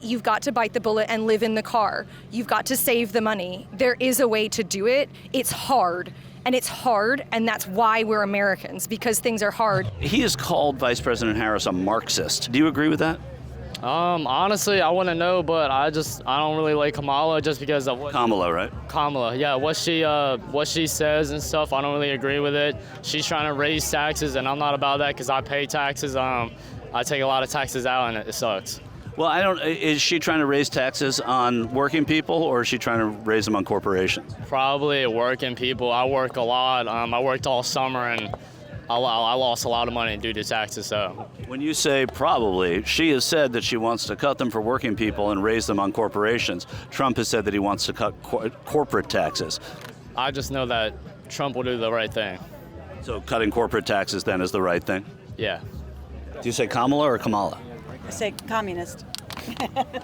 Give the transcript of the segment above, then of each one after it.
you've got to bite the bullet and live in the car. You've got to save the money. There is a way to do it. It's hard. And it's hard, and that's why we're Americans, because things are hard. He has called Vice President Harris a Marxist. Do you agree with that? Honestly, I wouldn't know, but I don't really like Kamala just because of what Kamala, right? Kamala, yeah, what she says and stuff. I don't really agree with it. She's trying to raise taxes, and I'm not about that because I pay taxes. I take a lot of taxes out, and it sucks. Well, is she trying to raise taxes on working people, or is she trying to raise them on corporations? Probably working people. I work a lot. I worked all summer, and I lost a lot of money due to taxes. So when you say probably, she has said that she wants to cut them for working people and raise them on corporations. Trump has said that he wants to cut corporate taxes. I just know that Trump will do the right thing. So cutting corporate taxes then is the right thing? Yeah. Do you say Kamala or Kamala? I say communist.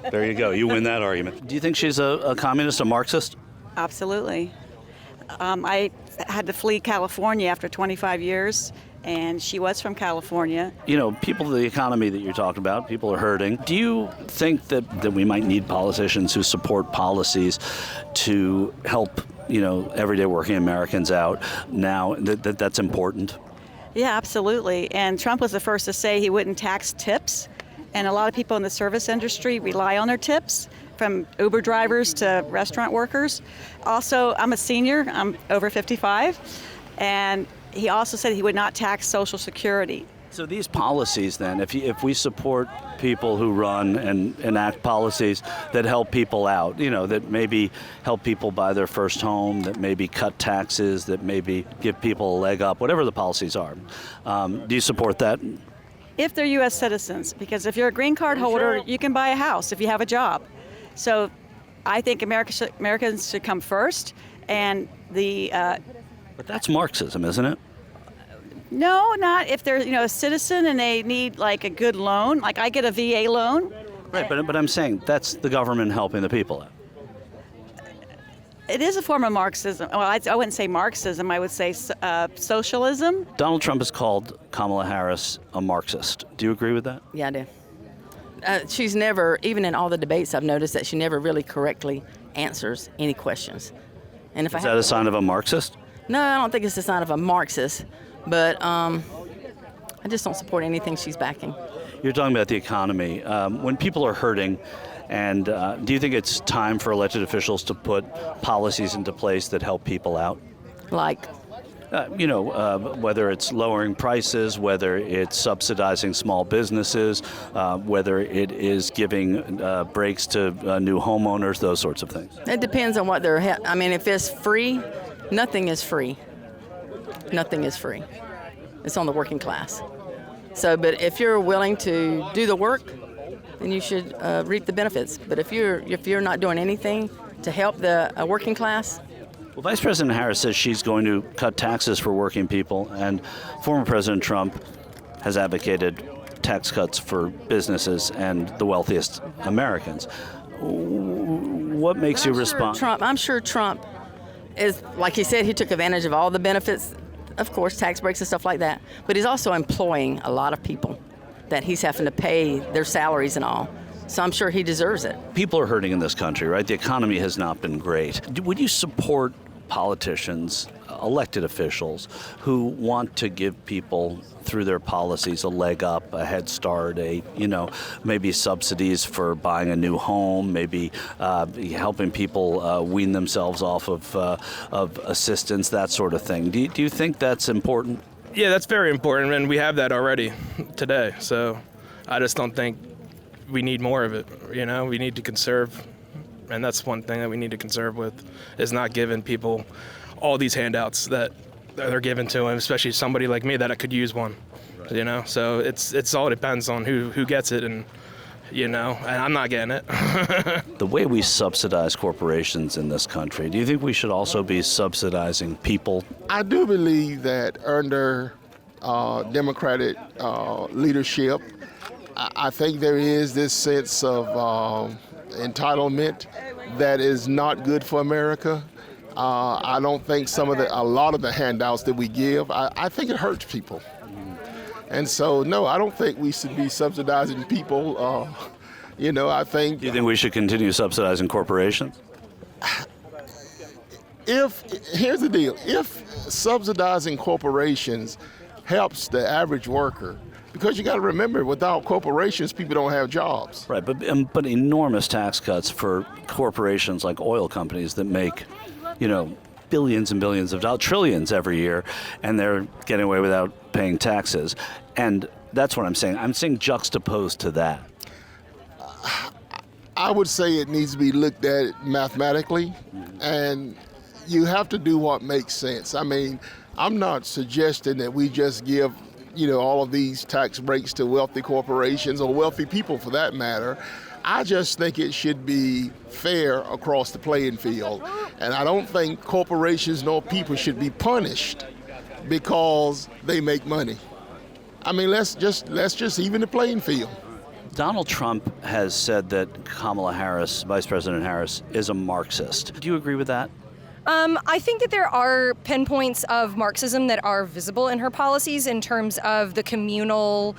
There you go. You win that argument. Do you think she's a communist, a Marxist? Absolutely. I had to flee California after 25 years, and she was from California. You know, the economy that you're talking about, people are hurting. Do you think that we might need politicians who support policies to help, everyday working Americans out now? That's important? Yeah, absolutely. And Trump was the first to say he wouldn't tax tips. And a lot of people in the service industry rely on their tips, from Uber drivers to restaurant workers. Also, I'm a senior, I'm over 55, and he also said he would not tax Social Security. So these policies then, if we support people who run and enact policies that help people out, that maybe help people buy their first home, that maybe cut taxes, that maybe give people a leg up, whatever the policies are, do you support that? If they're U.S. citizens, because if you're a green card holder, you can buy a house if you have a job. So I think Americans should come first, and But that's Marxism, isn't it? No, not if they're a citizen and they need like a good loan. Like I get a VA loan. Right, but I'm saying that's the government helping the people out. It is a form of Marxism. Well, I wouldn't say Marxism. I would say socialism. Donald Trump has called Kamala Harris a Marxist. Do you agree with that? Yeah, I do. She's never, even in all the debates, I've noticed that she never really correctly answers any questions. And if Is that a sign of a Marxist? No, I don't think it's a sign of a Marxist, but I just don't support anything she's backing. You're talking about the economy. When people are hurting, and do you think it's time for elected officials to put policies into place that help people out? Like? Whether it's lowering prices, whether it's subsidizing small businesses, whether it is giving breaks to new homeowners, those sorts of things. It depends on what they're, if it's free, nothing is free. Nothing is free. It's on the working class. So, but if you're willing to do the work, then you should reap the benefits. But if you're not doing anything to help the working class. Well, Vice President Harris says she's going to cut taxes for working people, and former President Trump has advocated tax cuts for businesses and the wealthiest Americans. What makes you respond? I'm sure Trump is, like he said, he took advantage of all the benefits, of course, tax breaks and stuff like that. But he's also employing a lot of people that he's having to pay their salaries and all. So I'm sure he deserves it. People are hurting in this country, right? The economy has not been great. Would you support politicians, elected officials, who want to give people, through their policies, a leg up, a head start, maybe subsidies for buying a new home, maybe helping people wean themselves off of assistance, that sort of thing? Do you think that's important? Yeah, that's very important, and we have that already today. So I just don't think we need more of it. We need to conserve, and that's one thing that we need to conserve with, is not giving people all these handouts that they're given to them, especially somebody like me that I could use one. Right. So it's all depends on who gets it, and and I'm not getting it. The way we subsidize corporations in this country, do you think we should also be subsidizing people? I do believe that under Democratic leadership, I think there is this sense of entitlement that is not good for America. I don't think a lot of the handouts that we give, I think it hurts people. And so, no, I don't think we should be subsidizing people I think. Do you think we should continue subsidizing corporations? Here's the deal, if subsidizing corporations helps the average worker, because you got to remember, without corporations, people don't have jobs. Right, but enormous tax cuts for corporations like oil companies that make, billions and billions of dollars, trillions every year, and they're getting away without paying taxes. And that's what I'm saying. I'm saying juxtaposed to that. I would say it needs to be looked at mathematically, and you have to do what makes sense. I mean, I'm not suggesting that we just give, all of these tax breaks to wealthy corporations or wealthy people for that matter. I just think it should be fair across the playing field. And I don't think corporations nor people should be punished because they make money. I mean, let's just even the playing field. Donald Trump has said that Kamala Harris, Vice President Harris, is a Marxist. Do you agree with that? I think that there are pinpoints of Marxism that are visible in her policies in terms of the communal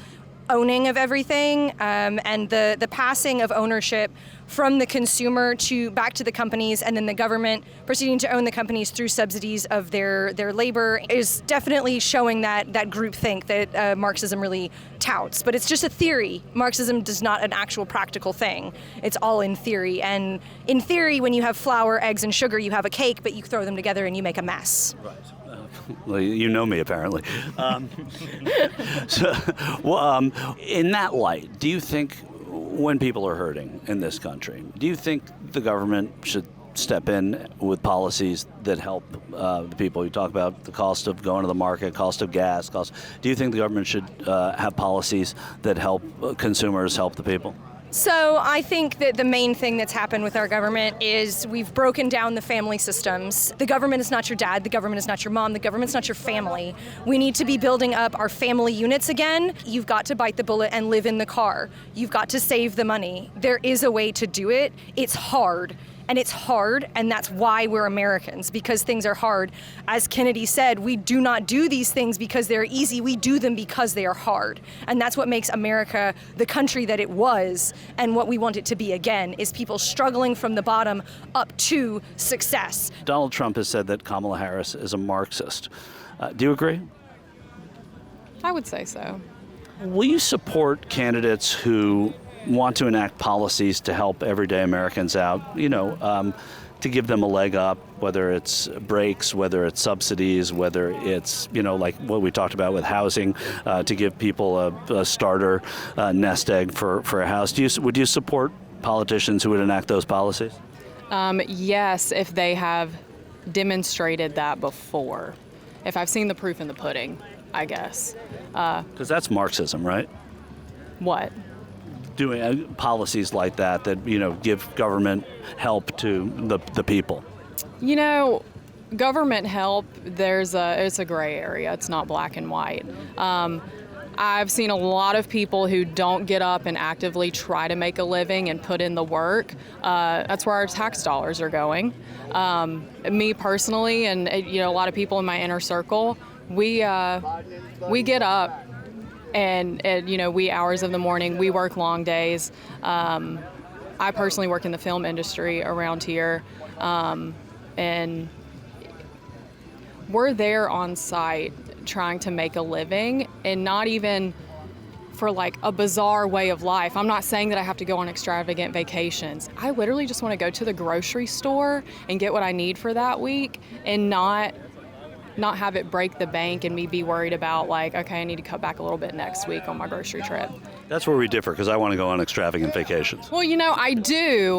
owning of everything, and the passing of ownership from the consumer back to the companies, and then the government proceeding to own the companies through subsidies of their labor is definitely showing that groupthink that Marxism really touts. But it's just a theory. Marxism is not an actual practical thing. It's all in theory. And in theory, when you have flour, eggs, and sugar, you have a cake, but you throw them together and you make a mess. Right. Well, you know me, apparently. In that light, do you think when people are hurting in this country, do you think the government should step in with policies that help the people? You talk about the cost of going to the market, cost of gas, do you think the government should have policies that help consumers, help the people? So I think that the main thing that's happened with our government is we've broken down the family systems. The government is not your dad, the government is not your mom, the government's not your family. We need to be building up our family units again. You've got to bite the bullet and live in the car. You've got to save the money. There is a way to do it. It's hard. And that's why we're Americans, because things are hard. As Kennedy said, we do not do these things because they're easy, we do them because they are hard. And that's what makes America the country that it was, and what we want it to be again, is people struggling from the bottom up to success. Donald Trump has said that Kamala Harris is a Marxist. Do you agree? I would say so. Will you support candidates who want to enact policies to help everyday Americans out, to give them a leg up, whether it's breaks, whether it's subsidies, whether it's, like what we talked about with housing, to give people a starter nest egg for a house? Would you support politicians who would enact those policies? Yes, if they have demonstrated that before. If I've seen the proof in the pudding, I guess. Because that's Marxism, right? What? Doing policies like that give government help to the people. Government help, it's a gray area. It's not black and white. I've seen a lot of people who don't get up and actively try to make a living and put in the work. That's where our tax dollars are going. Me personally, and a lot of people in my inner circle, we get up. And wee hours of the morning, we work long days. I personally work in the film industry around here, and we're there on site trying to make a living, and not even for like a bizarre way of life. I'm not saying that I have to go on extravagant vacations. I literally just want to go to the grocery store and get what I need for that week, and not have it break the bank and me be worried about okay, I need to cut back a little bit next week on my grocery trip. That's where we differ, because I want to go on extravagant vacations. Well, I do.